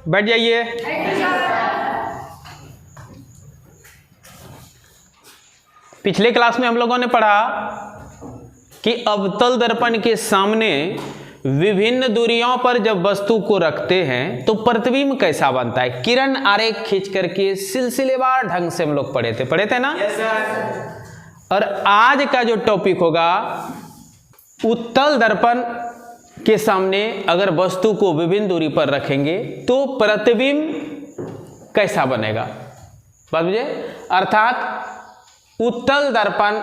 बैठ जाइए। पिछले क्लास में हम लोगों ने पढ़ा कि अवतल दर्पण के सामने विभिन्न दूरियों पर जब वस्तु को रखते हैं तो प्रतिबिंब कैसा बनता है। किरण आरेख खींच करके सिलसिलेवार ढंग से हम लोग पढ़े थे ना। Yes sir. और आज का जो टॉपिक होगा, उत्तल दर्पण के सामने अगर वस्तु को विभिन्न दूरी पर रखेंगे तो प्रतिबिंब कैसा बनेगा। बात बुझे? अर्थात उत्तल दर्पण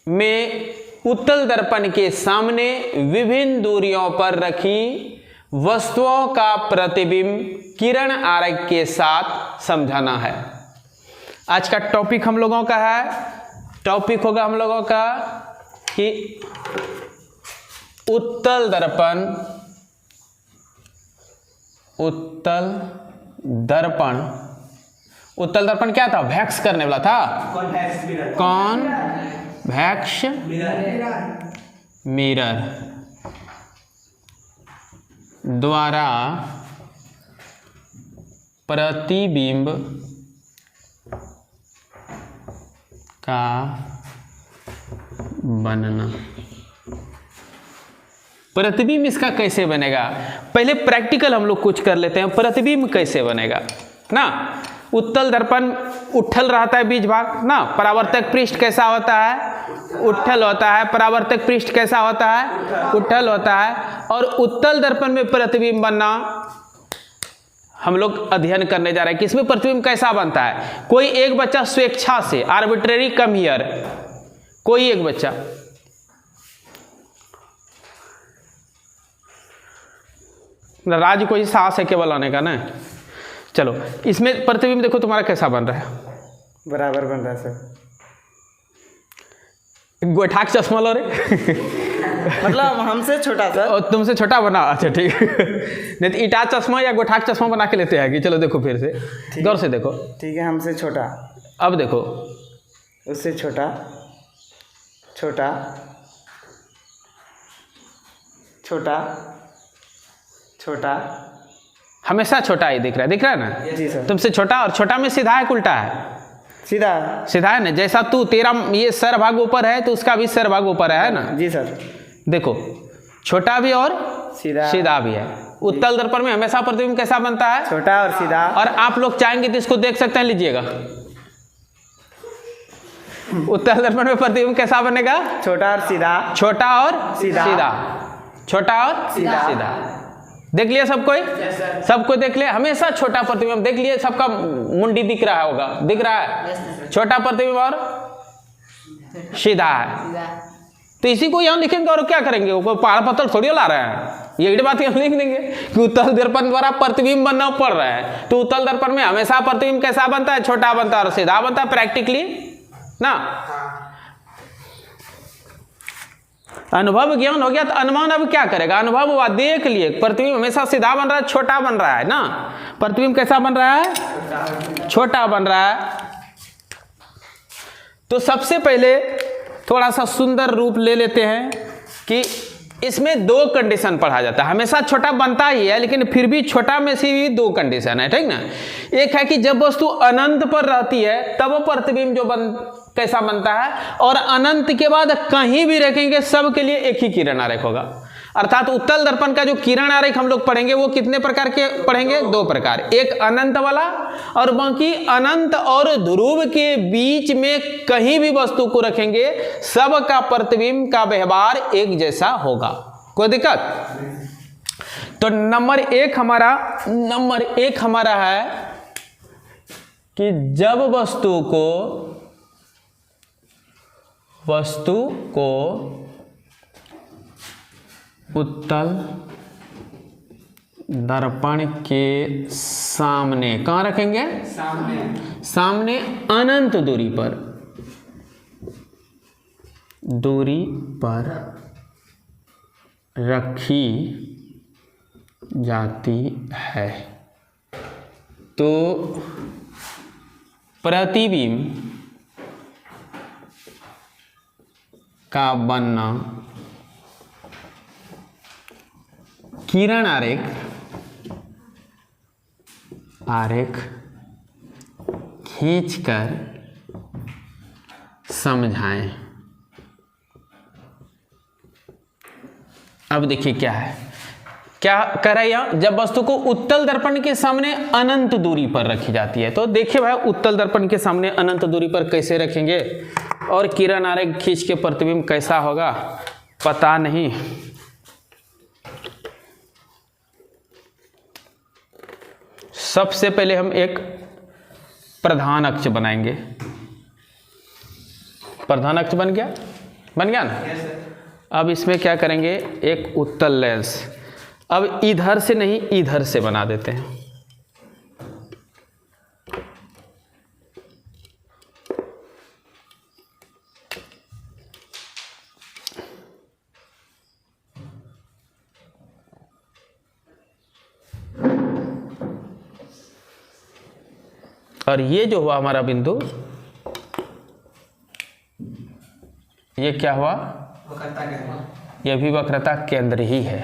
में, उत्तल दर्पण के सामने विभिन्न दूरियों पर रखी वस्तुओं का प्रतिबिंब किरण आरेख के साथ समझाना है। आज का टॉपिक हम लोगों का है, टॉपिक होगा हम लोगों का कि उत्तल दर्पण, उत्तल दर्पण, उत्तल दर्पण क्या था? वैक्स करने वाला था। कॉन्वेक्स मिरर द्वारा प्रतिबिंब का बनना। प्रतिबिंब इसका कैसे बनेगा? पहले प्रैक्टिकल हम लोग कुछ कर लेते हैं। प्रतिबिंब कैसे बनेगा ना। उत्तल दर्पण उठल रहता है बीच भाग ना। परावर्तक पृष्ठ कैसा होता है? उठल होता है। परावर्तक पृष्ठ कैसा होता है? उठल होता है। और उत्तल दर्पण में प्रतिबिंब बनना हम लोग अध्ययन करने जा रहे हैं कि इसमें प्रतिबिंब कैसा बनता है। कोई एक बच्चा स्वेच्छा से, आर्बिट्रेरी कम हियर, कोई एक बच्चा राज कोई साहस है केवल आने का ना। चलो इसमें प्रतिबिंब देखो तुम्हारा कैसा बन रहा है। बराबर बन रहा है सर। गोठाक चश्मा लो रे। मतलब हमसे छोटा सर। और तुमसे छोटा बना। अच्छा ठीक। नहीं तो ईटा चश्मा या गोठाक चश्मा बना के लेते हैं कि चलो देखो फिर से गौर से देखो। ठीक है, हमसे छोटा। अब देखो उससे छोटा, छोटा, छोटा, छोटा, हमेशा छोटा ही दिख रहा है। दिख रहा है ना? जी सर। तुमसे छोटा। और छोटा में सीधा है कि उल्टा है? सीधा। सीधा है ना। जैसा तू, तेरा ये सर भाग ऊपर है तो उसका भी सर भाग ऊपर है ना। जी सर। देखो छोटा भी और सीधा, सीधा भी है। उत्तल दर्पण में हमेशा प्रतिबिंब कैसा बनता है? छोटा और सीधा। और आप लोग चाहेंगे तो इसको देख सकते हैं, लीजिएगा। उत्तल दर्पण में प्रतिबिंब कैसा बनेगा? छोटा और सीधा। छोटा और सीधा। सीधा। छोटा और सीधा। सीधा। देख लिया सब कोई? सबको देख लिया। हमेशा छोटा प्रतिबिंब देख लिए। सबका मुंडी दिख रहा होगा, दिख रहा है। छोटा प्रतिबिंब और सीधा है। तो इसी को यहाँ लिखेंगे और क्या करेंगे? वो पहाड़ पत्थर थोड़ी ला रहे हैं। यही बात यहाँ लिख देंगे कि उत्तल दर्पण द्वारा प्रतिबिंब बनना पड़ रहा है। तो उत्तल दर्पण में हमेशा प्रतिबिंब कैसा बनता है? छोटा बनता है और सीधा बनता है। प्रैक्टिकली ना। अनुभव ज्ञान हो गया तो अनुमान अब क्या करेगा? अनुभव हुआ, देख लिए प्रतिबिंब हमेशा सीधा बन रहा है, छोटा बन रहा है ना। प्रतिबिंब कैसा बन रहा है? छोटा बन रहा है। तो सबसे पहले थोड़ा सा सुंदर रूप ले लेते हैं कि इसमें दो कंडीशन पढ़ा जाता है। हमेशा छोटा बनता ही है, लेकिन फिर भी छोटा में से भी दो कंडीशन है, ठीक ना। एक है कि जब वस्तु अनंत पर रहती है तब प्रतिबिंब जो कैसा बनता है, और अनंत के बाद कहीं भी रखेंगे सब के लिए एक ही किरण आरेख होगा। अर्थात उत्तल दर्पण का जो किरण आरेख हम लोग पढ़ेंगे वो कितने प्रकार के पढ़ेंगे? दो प्रकार। एक अनंत वाला और बाकी अनंत और ध्रुव के बीच में कहीं भी वस्तु को रखेंगे सब का प्रतिबिंब का व्यवहार एक जैसा होगा। कोई दिक्कत? तो नंबर एक हमारा है कि जब वस्तु को उत्तल दर्पण के सामने कहाँ रखेंगे? सामने अनंत दूरी पर रखी जाती है तो प्रतिबिंब का बनना किरण आरेख आरेख खींचकर समझाएं। अब देखिए क्या है, क्या कह रहा है यहाँ, जब वस्तु को उत्तल दर्पण के सामने अनंत दूरी पर रखी जाती है। तो देखिए भाई, उत्तल दर्पण के सामने अनंत दूरी पर कैसे रखेंगे और किरण आरेख खींच के प्रतिबिंब कैसा होगा पता नहीं। सबसे पहले हम एक प्रधान अक्ष बनाएंगे। प्रधान अक्ष बन गया ना। अब इसमें क्या करेंगे, एक उत्तल लेंस। अब इधर से नहीं, इधर से बना देते हैं। और ये जो हुआ हमारा बिंदु, ये क्या हुआ, ये भी वक्रता केंद्र ही है।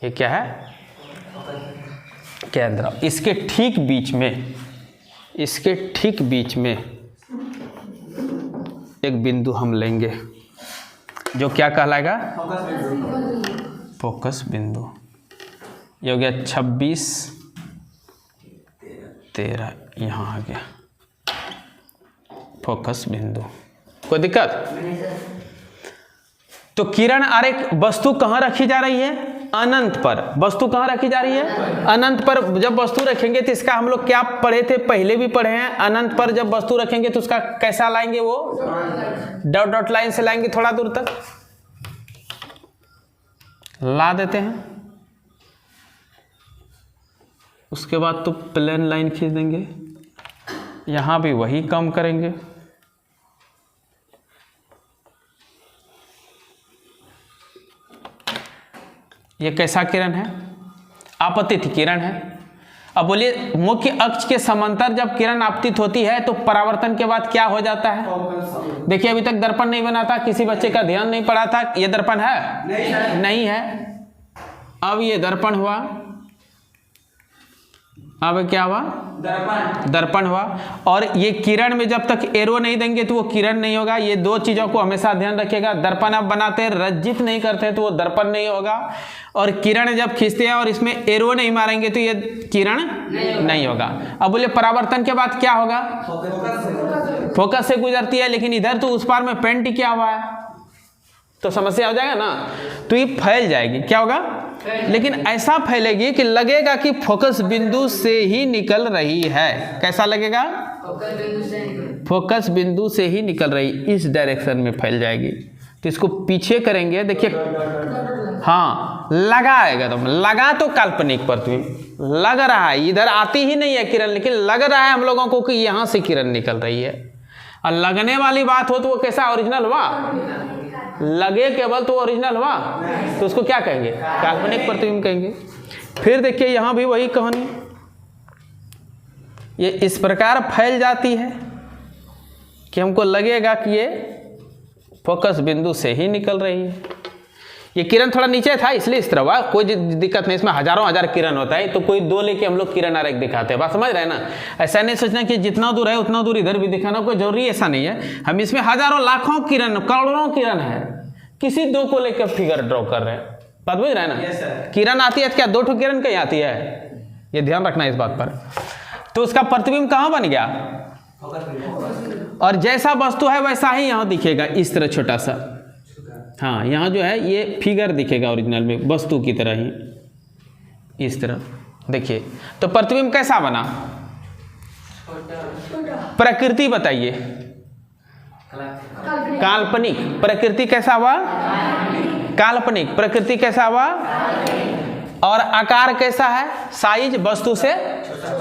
ये क्या है, केंद्र। इसके ठीक बीच में एक बिंदु हम लेंगे जो क्या कहलाएगा, फोकस बिंदु। ये हो गया 26, 13, यहाँ आ गया फोकस बिंदु। कोई दिक्कत? तो किरण आरेख वस्तु कहाँ रखी जा रही है, अनंत पर। वस्तु कहाँ रखी जा रही है, अनंत पर। जब वस्तु रखेंगे तो इसका हम लोग क्या पढ़े थे, पहले भी पढ़े हैं। अनंत पर जब वस्तु रखेंगे तो उसका कैसा लाएंगे, वो डॉट डॉट लाइन से लाएंगे, थोड़ा दूर तक ला देते हैं। उसके बाद तो प्लेन लाइन खींच देंगे, यहां भी वही काम करेंगे। ये कैसा किरण है, आपतित किरण है। अब बोलिए, मुख्य अक्ष के समांतर जब किरण आपतित होती है तो परावर्तन के बाद क्या हो जाता है। देखिए, अभी तक दर्पण नहीं बना था, किसी बच्चे का ध्यान नहीं पड़ा था। ये दर्पण है, नहीं है। अब ये दर्पण हुआ, अब क्या हुआ, दर्पण हुआ। और ये किरण में जब तक एरो नहीं देंगे तो वो किरण नहीं होगा। ये दो चीजों को हमेशा ध्यान रखिएगा। दर्पण आप बनाते हैं, रज्जित नहीं करते हैं तो वो दर्पण नहीं होगा। और किरण जब खींचते हैं और इसमें एरो नहीं मारेंगे तो ये किरण नहीं होगा। अब बोले परावर्तन के बाद क्या होगा, फोकस से गुजरती है, लेकिन इधर तो उस पार में पेंट किया हुआ है तो समस्या हो जाएगा ना। तो ये फैल जाएगी, क्या होगा, लेकिन ऐसा फैलेगी कि लगेगा कि फोकस बिंदु से ही निकल रही है। कैसा लगेगा, फोकस बिंदु से ही निकल रही, इस डायरेक्शन में फैल जाएगी। तो इसको पीछे करेंगे, देखिए, हाँ लगा आएगा। तो लगा तो काल्पनिक प्रतिबिंब लग रहा है, इधर आती ही नहीं है किरण, लेकिन लग रहा है हम लोगों को कि यहां से किरण निकल रही है। और लगने वाली बात हो तो वो कैसा, ओरिजिनल हुआ। लगे केवल तो ओरिजिनल हुआ, तो उसको क्या कहेंगे, काल्पनिक प्रतिबिंब कहेंगे। फिर देखिए, यहां भी वही कहानी, ये इस प्रकार फैल जाती है कि हमको लगेगा कि ये फोकस बिंदु से ही निकल रही है। ये किरण थोड़ा नीचे था इसलिए इस तरह हुआ, कोई दिक्कत नहीं। इसमें हजारों हजार किरण होता है, तो कोई दो लेके हम लोग किरण आरेख दिखाते हैं, बात समझ रहे हैं ना। ऐसा नहीं सोचना कि जितना दूर है उतना दूर इधर भी दिखाना, कोई जरूरी ऐसा नहीं है। हम इसमें हजारों लाखों किरण, करोड़ों किरण है, किसी दो को लेकर फिगर ड्रॉ कर रहे हैं, बात बुझ रहे हैं ना। किरण आती है तो क्या दो ठो किरण कहीं आती है, ये ध्यान रखना इस बात पर। तो उसका प्रतिबिंब कहाँ बन गया, और जैसा वस्तु है वैसा ही यहाँ दिखेगा, इस तरह छोटा सा। हाँ, यहाँ जो है ये फिगर दिखेगा ओरिजिनल में, वस्तु की तरह ही, इस तरह देखिए। तो प्रतिबिंब कैसा बना, प्रकृति बताइए, काल्पनिक। प्रकृति कैसा हुआ, काल्पनिक। प्रकृति कैसा हुआ, और आकार कैसा है, साइज वस्तु से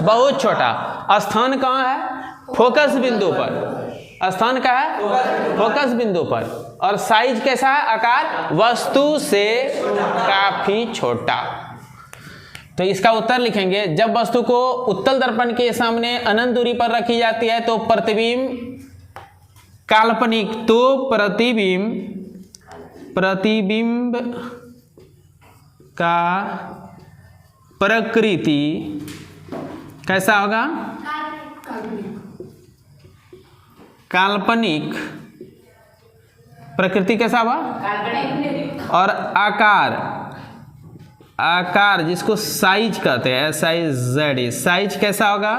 बहुत छोटा। स्थान कहाँ है, फोकस बिंदु पर। स्थान का है, फोकस बिंदु पर। और साइज कैसा है, आकार वस्तु से काफी छोटा। तो इसका उत्तर लिखेंगे, जब वस्तु को उत्तल दर्पण के सामने अनंत दूरी पर रखी जाती है तो प्रतिबिंब काल्पनिक। तो प्रतिबिंब का प्रकृति कैसा होगा? काल्पनिक। प्रकृति कैसा हुआ? और आकार, आकार जिसको साइज कहते हैं, SIZ, साइज कैसा होगा?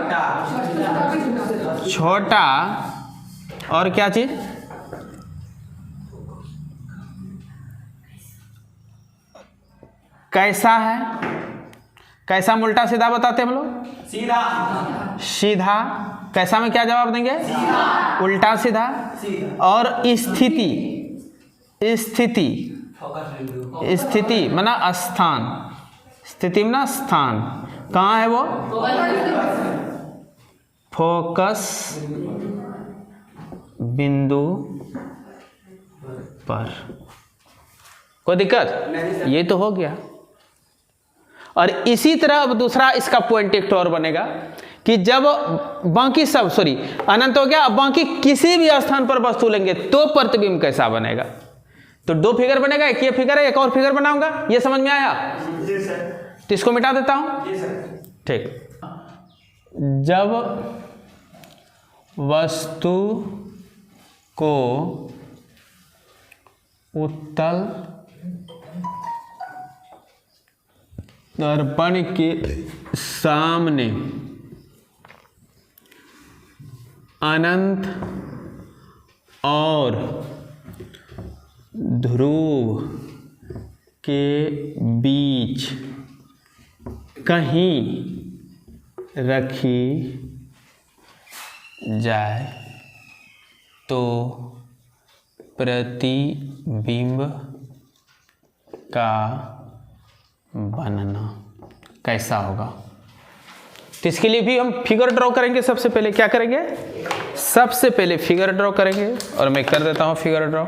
छोटा। और क्या चीज? कैसा है? कैसा में उल्टा सीधा बताते हैं हम लोग? सीधा। सीधा। कैसा में क्या जवाब देंगे? सीधा। उल्टा सीधा। और स्थिति, स्थिति, स्थिति माना स्थान, स्थिति माना स्थान। कहाँ है वो? फोकस बिंदु पर। कोई दिक्कत? ये तो हो गया। और इसी तरह अब दूसरा इसका पॉइंट एक और बनेगा कि जब बाकी सब अनंत हो गया, अब बाकी किसी भी स्थान पर वस्तु लेंगे तो प्रतिबिंब कैसा बनेगा? तो दो फिगर बनेगा, एक ये फिगर है, एक और फिगर बनाऊंगा। ये समझ में आया? जी सर। तो इसको मिटा देता हूं। जी सर। ठीक। जब वस्तु को उत्तल दर्पण के सामने अनंत और ध्रुव के बीच कहीं रखी जाए तो प्रतिबिंब का बनना कैसा होगा? तो इसके लिए भी हम फिगर ड्रॉ करेंगे। सबसे पहले क्या करेंगे? सबसे पहले फिगर ड्रॉ करेंगे, और मैं कर देता हूं फिगर ड्रॉ।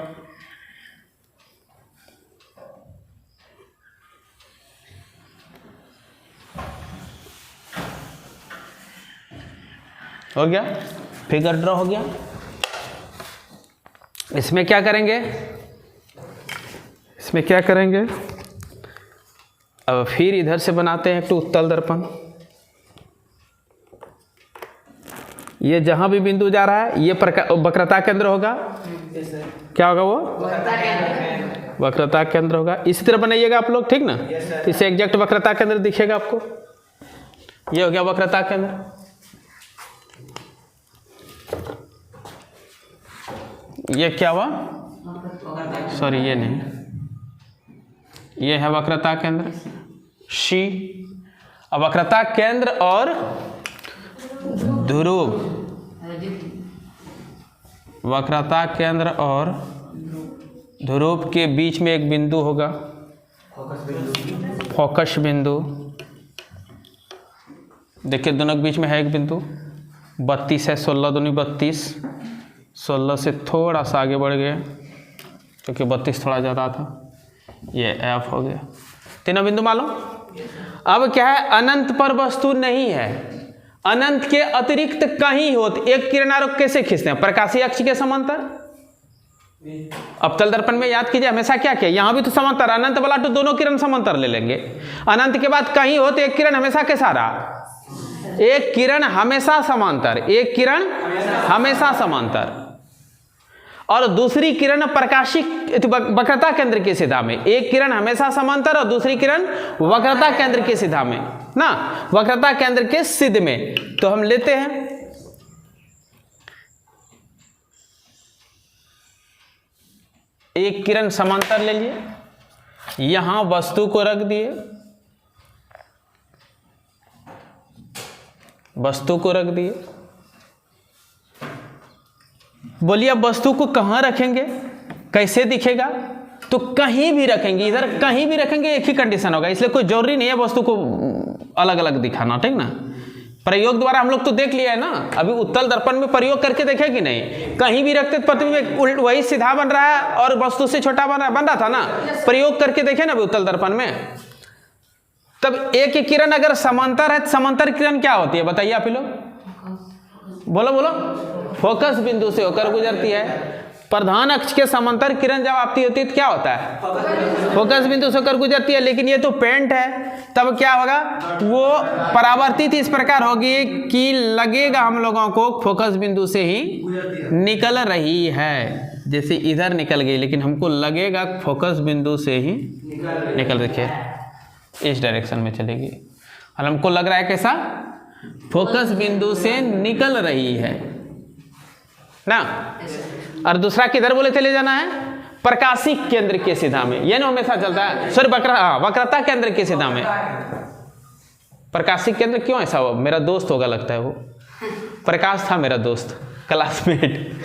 हो गया, फिगर ड्रॉ हो गया। इसमें क्या करेंगे? इसमें क्या करेंगे? अब फिर इधर से बनाते हैं एक तो उत्तल दर्पण। ये जहां भी बिंदु जा रहा है ये वक्रता केंद्र होगा। क्या होगा वो? वक्रता केंद्र होगा। इसी तरह बनाइएगा आप लोग, ठीक ना? इसे एग्जैक्ट वक्रता केंद्र दिखेगा आपको। ये हो गया वक्रता केंद्र। ये क्या हुआ? सॉरी, ये नहीं, ये है वक्रता केंद्र सी। अब वक्रता केंद्र और ध्रुव, वक्रता केंद्र और ध्रुव के बीच में एक बिंदु होगा, फोकस बिंदु। देखिए दोनों के बीच में है एक बिंदु, 32 है, 16 दूनी 32, 16 से थोड़ा सा आगे बढ़ गए क्योंकि 32 थोड़ा ज़्यादा था। ये एफ हो गया। तीनों बिंदु मालूम। अब क्या है? अनंत पर वस्तु नहीं है, अनंत के अतिरिक्त कहीं होते एक किरणारोक कैसे खींचते हैं? प्रकाशीय अक्ष के समांतर। अवतल दर्पण में याद कीजिए हमेशा क्या किया, यहां भी तो समांतर, अनंत वाला तो दोनों किरण समांतर ले लेंगे। अनंत के बाद कहीं हो तो एक किरण हमेशा कैसा रहा? एक किरण हमेशा समांतर, एक किरण हमेशा समांतर। और दूसरी किरण प्रकाशिक वक्रता केंद्र की सीधा में। एक किरण हमेशा समांतर और दूसरी किरण वक्रता केंद्र की सीधा में ना, वक्रता केंद्र के सिद्ध में। तो हम लेते हैं एक किरण समांतर ले लिए, यहां वस्तु को रख दिए, वस्तु को रख दिए। बोलिए अब वस्तु को कहां रखेंगे, कैसे दिखेगा? तो कहीं भी रखेंगे, इधर कहीं भी रखेंगे एक ही कंडीशन होगा, इसलिए कोई जरूरी नहीं है वस्तु को अलग अलग दिखाना, ठीक ना? प्रयोग द्वारा हम लोग तो देख लिया है ना। अभी उत्तल दर्पण में प्रयोग करके देखे कि नहीं? कहीं भी रखते प्रतिबिंब वही सीधा बन रहा है और वस्तु से छोटा बन रहा था ना। प्रयोग करके देखे ना अभी उत्तल दर्पण में। तब एक ही किरण अगर समांतर है, समांतर किरण क्या होती है बताइए आप लोग? बोलो बोलो। फोकस बिंदु से होकर गुजरती है। प्रधान अक्ष के समांतर किरण जब आपती होती है तो क्या होता है, फोकस बिंदु से होकर गुजरती है। लेकिन ये तो पेंट है, तब क्या होगा, वो परावर्तित इस प्रकार होगी कि लगेगा हम लोगों को फोकस बिंदु से ही निकल रही है, जैसे इधर निकल गई, लेकिन हमको लगेगा फोकस बिंदु से ही निकल रही है, इस डायरेक्शन में चलेगी। और हमको लग रहा है कैसा, फोकस बिंदु से निकल रही है ना। और दूसरा किधर बोले चले जाना है, प्रकाशिक केंद्र के सीधा में, ये ना हमेशा चलता है, सॉरी वक्रता केंद्र के सीधा में। प्रकाशिक केंद्र क्यों ऐसा हुआ, मेरा दोस्त होगा लगता है, वो प्रकाश था मेरा दोस्त, क्लासमेट।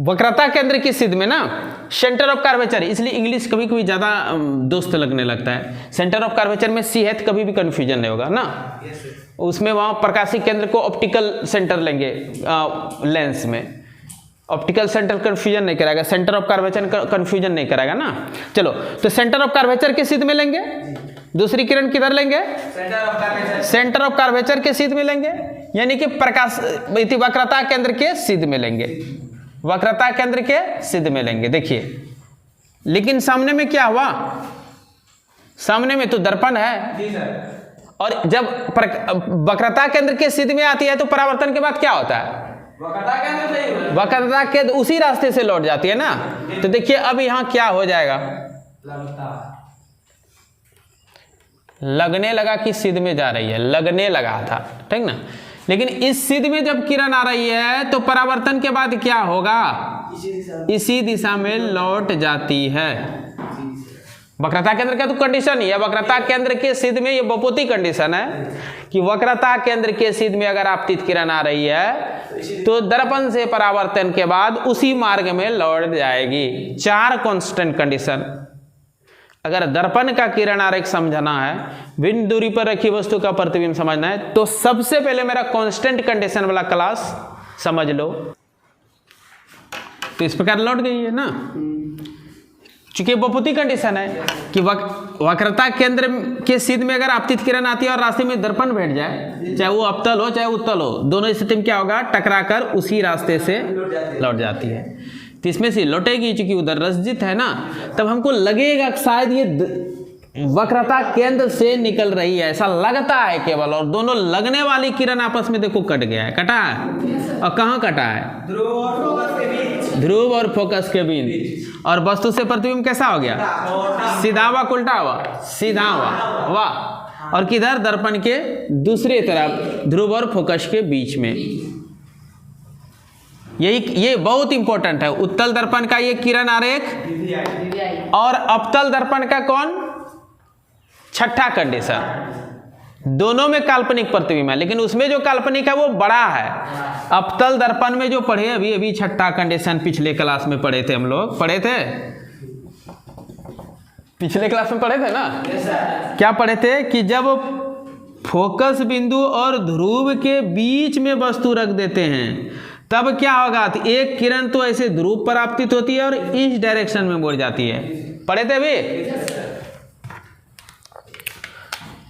वक्रता केंद्र की सिद्ध में ना सेंटर ऑफ कर्वेचर, इसलिए इंग्लिश कभी कभी ज़्यादा दोस्त लगने लगता है। सेंटर ऑफ कर्वेचर में सी है तो कभी भी कंफ्यूजन नहीं होगा ना। उसमें वहाँ प्रकाशिक केंद्र को ऑप्टिकल सेंटर लेंगे, लेंस में ऑप्टिकल सेंटर कंफ्यूजन नहीं कराएगा, सेंटर ऑफ कर्वेचर कंफ्यूजन नहीं कराएगा ना। चलो, तो सेंटर ऑफ कर्वेचर के सिद्ध में लेंगे, दूसरी किरण किधर लेंगे, सेंटर ऑफ कर्वेचर के सिद्ध में लेंगे, यानी कि प्रकाश वक्रता केंद्र के सिद्ध में लेंगे, वक्रता केंद्र के सिद्ध में लेंगे। देखिए, लेकिन सामने में क्या हुआ, सामने में तो दर्पण है, और जब वक्रता केंद्र के सिद्ध में आती है तो परावर्तन के बाद क्या होता है, वक्रता केंद्र उसी रास्ते से लौट जाती है ना। तो देखिए अब यहां क्या हो जाएगा, लगने लगा कि सिद्ध में जा रही है, लगने लगा था, ठीक ना। लेकिन इस सिद्ध में जब किरण आ रही है तो परावर्तन के बाद क्या होगा, इसी दिशा में लौट जाती है। वक्रता केंद्र का तो कंडीशन ही है, वक्रता केंद्र के सिद्ध में ये बहुपति कंडीशन है कि वक्रता केंद्र के सिद्ध में अगर आपतित किरण आ रही है तो दर्पण से परावर्तन के बाद उसी मार्ग में लौट जाएगी। 4 कांस्टेंट कंडीशन। अगर दर्पण का किरण आरेख समझना है, भिन्न दूरी पर रखी वस्तु का प्रतिबिंब समझना है, तो सबसे पहले मेरा कांस्टेंट कंडीशन वाला क्लास समझ लो। तो इस प्रकार लौट गई है ना, चूंकि बहुपति कंडीशन है कि वक्रता केंद्र के सिद्ध में अगर आपतित किरण आती है और रास्ते में दर्पण बैठ जाए, चाहे वो अवतल हो चाहे उत्तल हो, दोनों स्थिति में क्या होगा, टकराकर उसी रास्ते से लौट जाती है। तो इसमें से लौटेगी, चूंकि उधर रसजित है ना, तब हमको लगेगा शायद ये वक्रता केंद्र से निकल रही है, ऐसा लगता है केवल। और दोनों लगने वाली किरण आपस में देखो कट गया है, कटा है, और कहाँ कटा है, ध्रुव और फोकस के बीच। और वस्तु से प्रतिबिंब कैसा हो गया, सीधा हुआ उल्टा हुआ, सीधा हुआ, वाह। और किधर, दर्पण के दूसरी तरफ ध्रुव और फोकस के बीच में। ये बहुत इंपॉर्टेंट है। उत्तल दर्पण का ये किरण आरेख और अवतल दर्पण का कौन, छठा कंडीशन। दोनों में काल्पनिक प्रतिबिंब है, लेकिन उसमें जो काल्पनिक है वो बड़ा है। अवतल दर्पण में जो पढ़े अभी छठा कंडीशन पिछले क्लास में पढ़े थे, हम लोग पढ़े थे, पिछले क्लास में पढ़े थे ना। क्या पढ़े थे कि जब फोकस बिंदु और ध्रुव के बीच में वस्तु रख देते हैं तब क्या होगा, तो एक किरण तो ऐसे ध्रुव पर आपतित होती है और इस डायरेक्शन में मुड़ जाती है। पढ़े थे अभी,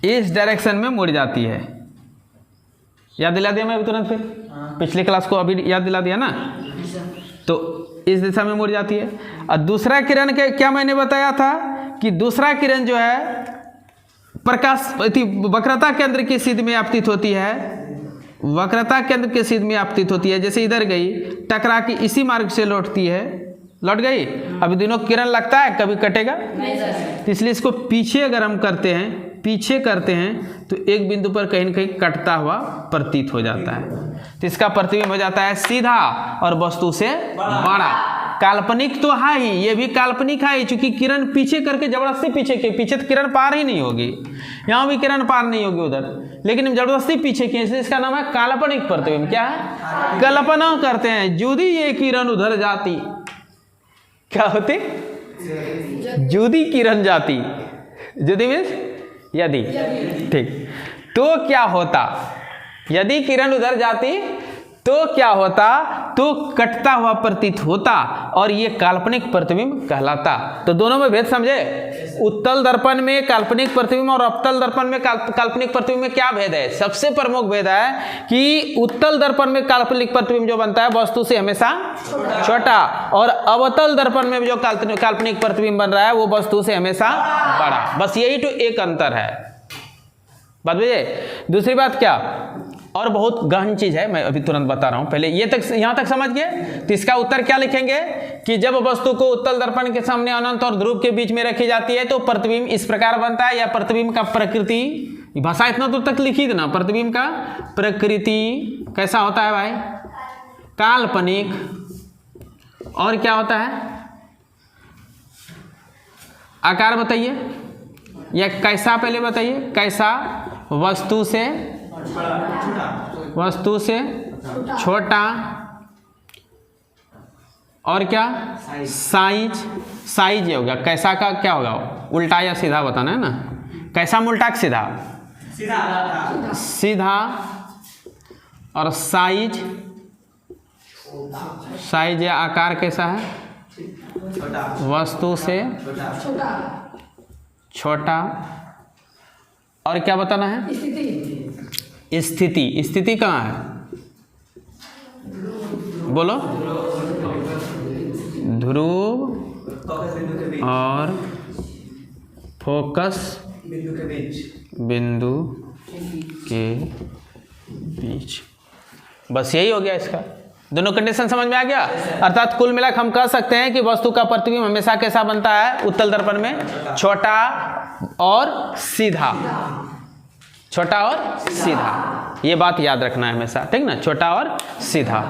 इस डायरेक्शन में मुड़ जाती है। याद दिला दिया मैं तुरंत, फिर पिछले क्लास को अभी याद दिला दिया ना। तो इस दिशा में मुड़ जाती है। और दूसरा किरण के क्या मैंने बताया था कि दूसरा किरण जो है प्रकाश वक्रता केंद्र की सिद्ध में आपतित होती है, वक्रता केंद्र के सिद्ध में आपतित होती है। जैसे इधर गई, टकरा के इसी मार्ग से लौटती है, लौट गई। अभी दोनों किरण लगता है, कभी कटेगा तो इसलिए इसको पीछे अगर हम करते हैं, पीछे करते हैं तो एक बिंदु पर कहीं न कहीं कटता हुआ प्रतीत हो जाता है। तो इसका प्रतिबिंब हो जाता है सीधा और वस्तु से बड़ा। काल्पनिक तो है ही, ये भी काल्पनिक है, चूंकि किरण पीछे करके जबरदस्ती पीछे तो किरण पार ही नहीं होगी, यहाँ भी किरण पार नहीं होगी उधर, लेकिन जबरदस्ती पीछे की, इसलिए इसका नाम है काल्पनिक प्रतिबिंब। क्या है, कल्पना करते हैं। यदि ये किरण उधर जाती, क्या होती, यदि किरण जाती, यदि मीन्स यदि, ठीक, तो क्या होता, यदि किरण उधर जाती तो क्या होता, तो कटता हुआ प्रतीत होता और ये काल्पनिक प्रतिबिंब कहलाता। तो दोनों में भेद समझे। उत्तल दर्पण में काल्पनिक प्रतिबिंब और अवतल दर्पण में काल्पनिक प्रतिबिंब में क्या भेद है? सबसे प्रमुख भेद है कि उत्तल दर्पण में काल्पनिक प्रतिबिंब जो बनता है वस्तु से हमेशा छोटा, और अवतल दर्पण में जो काल्पनिक प्रतिबिंब बन रहा है वो वस्तु से हमेशा बड़ा। बस यही तो एक अंतर है। बात बुझे? दूसरी बात क्या, और बहुत गहन चीज है, मैं अभी तुरंत बता रहा हूं, पहले ये तक यहां तक समझ गए। तो इसका उत्तर क्या लिखेंगे कि जब वस्तु को उत्तल दर्पण के सामने अनंत और ध्रुव के बीच में रखी जाती है तो प्रतिबिंब इस प्रकार बनता है, या प्रतिबिंब का प्रकृति, भाषा इतना दूर तक लिखी देना, प्रतिबिंब का प्रकृति कैसा होता है भाई? काल्पनिक। और क्या होता है? आकार बताइए, या कैसा, पहले बताइए कैसा? वस्तु से छोटा। और क्या? साइज ये होगा। कैसा का क्या होगा? उल्टा या सीधा बताना है ना। कैसा में उल्टा सीधा? सीधा। और साइज या आकार कैसा है? वस्तु से छोटा। और क्या बताना है? स्थिति कहाँ है? बोलो। ध्रुव और फोकस बिंदु के बीच। बस यही हो गया इसका। दोनों कंडीशन समझ में आ गया। अर्थात कुल मिलाकर हम कह सकते हैं कि वस्तु का प्रतिबिंब हमेशा कैसा बनता है उत्तल दर्पण में? छोटा और सीधा। छोटा और सीधा, ये बात याद रखना है हमेशा, ठीक ना? छोटा और सीधा।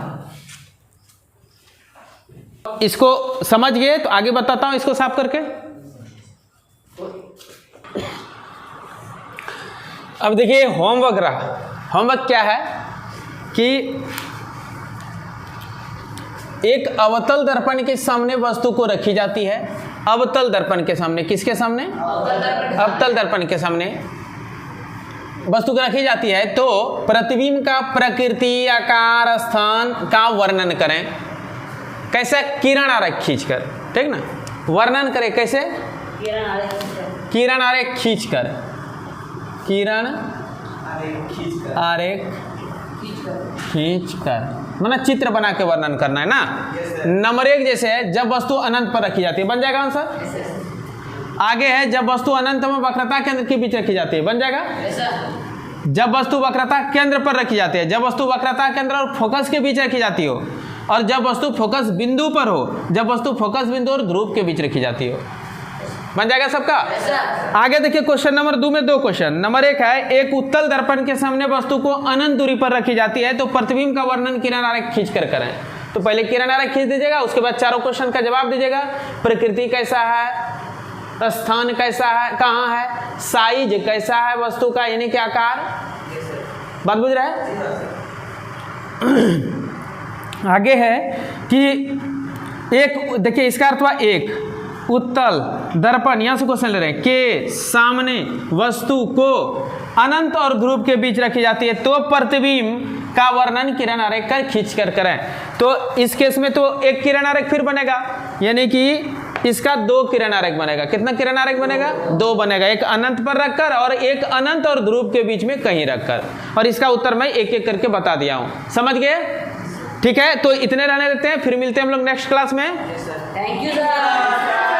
इसको समझ गए तो आगे बताता हूं इसको साफ करके। अब देखिए होमवर्क रहा। होमवर्क क्या है कि एक अवतल दर्पण के सामने वस्तु को रखी जाती है। अवतल दर्पण के सामने, किसके सामने? अवतल दर्पण के सामने वस्तु को रखी जाती है, तो प्रतिबिंब का प्रकृति, आकार, स्थान का वर्णन करें। कैसे? किरण आरेख खींचकर, ठीक ना? वर्णन करें कैसे? किरण आरेख खींचकर। किरण आरेख खींचकर मतलब चित्र बना के वर्णन करना है ना। नंबर 1 जैसे है जब वस्तु अनंत पर रखी जाती है, बन जाएगा आंसर। आगे है जब वस्तु अनंत में वक्रता केंद्र के बीच रखी जाती है, बन जाएगा। जब वस्तु वक्रता केंद्र पर रखी जाती है, जब वस्तु वक्रता केंद्र और फोकस के बीच रखी जाती हो, और जब वस्तु फोकस बिंदु पर हो, जब वस्तु फोकस बिंदु और ध्रुव के बीच रखी जाती हो, बन जाएगा सबका। आगे देखिए क्वेश्चन नंबर 2 में 2 क्वेश्चन। नंबर 1 है एक उत्तल दर्पण के सामने वस्तु को अनंत दूरी पर रखी जाती है, तो प्रतिबिंब का वर्णन किरण आरेख खींच कर करें। तो पहले किरण आरेख खींच दीजिएगा, उसके बाद चारों क्वेश्चन का जवाब दीजिएगा। प्रकृति कैसा है, स्थान कैसा है, कहाँ है, साइज कैसा है वस्तु का, यानी कि आकार। बात बुझ रहा है? आगे है कि एक, देखिए इसका अर्थ हुआ एक उत्तल दर्पण, यहां से क्वेश्चन ले रहे हैं, के सामने वस्तु को अनंत और ध्रुव के बीच रखी जाती है, तो प्रतिबिंब का वर्णन किरण आरेख कर खींच कर करें। तो इस केस में तो एक किरण आरेख फिर बनेगा, यानी कि इसका 2 किरण आरेख बनेगा। कितना किरण आरेख बनेगा? 2 बनेगा। एक अनंत पर रखकर और एक अनंत और ध्रुव के बीच में कहीं रखकर। और इसका उत्तर मैं एक एक करके बता दिया हूं। समझ गए? ठीक है, तो इतने रहने देते हैं, फिर मिलते हैं हम लोग नेक्स्ट क्लास में। Thank you sir.